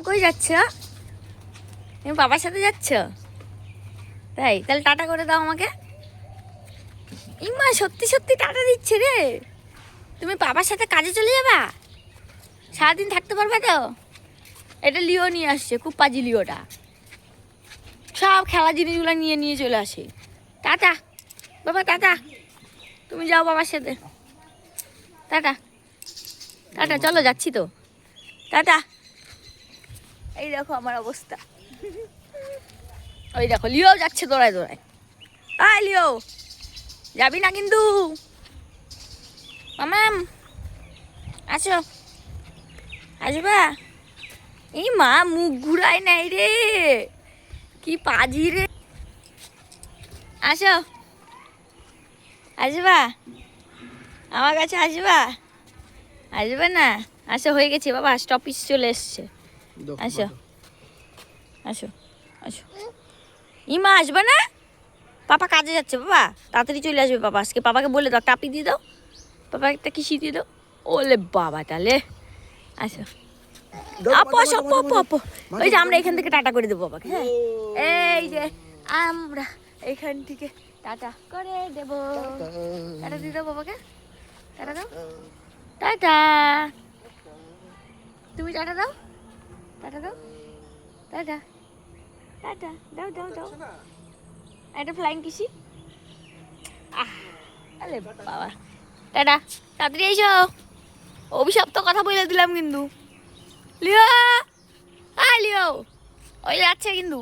কই যাচ্ছ? তুমি বাবার সাথে যাচ্ছ? তাই তাহলে টাটা করে দাও আমাকে। ইমা সত্যি সত্যি টাটা দিচ্ছে রে। তুমি বাবার সাথে কাজে চলে যাবা? সারাদিন থাকতে পারবে তো? এটা লিও নিয়ে আসছে, খুব পাজি লিওটা। সব খেলা জিনিসগুলো নিয়ে নিয়ে চলে আসে। টাটা বাবা, টাটা। তুমি যাও বাবার সাথে। টাটা টাটা, চলো যাচ্ছি তো। টাটা। এই দেখো আমার অবস্থা। ওই দেখো লিও যাচ্ছে দৌড়ায় দৌড়ায়। আয় লিও, যাবি না কিন্তু। মামাম আসো, আসবা। এই মা মুখ ঘুরায় নাই রে, কি পাজি রে। আসো, আসবা আমার কাছে, আসবা। আসবে না? আসো, হয়ে গেছে বাবা, স্টপিস চলে এসছে। আসো আসো আসো। ইমা আসবে না? পাপা কাজে যাচ্ছে বাবা, তাড়াতাড়ি চলে আসবে বাবা আজকে। পাপাকে বলে দাও, টাপি দিয়ে দাও, পাপা একটা কিসি দিয়ে দাও। ওলে বাবা, তাহলে আসো। আপু আসো, আপু আপু আপু। ওই যে আমরা এখান থেকে টাটা করে দেবো বাবাকে। হ্যাঁ, এই যে আমরা এখান থেকে টাটা করে দেবো। টাটা দিয়ে দাও বাবাকে, টাটা দাও। টাটা। তুমি টাটা দাও, টাটা দাও, টাটা টাটা দাও দাও দাও। একটা ফ্লাইং কিসি। আরে বাবা, টাটা। তাড়াতাড়ি এসো, অভিশাপ তো কথা বলে দিলাম কিন্তু। লিও, লিও ওই যাচ্ছে কিন্তু।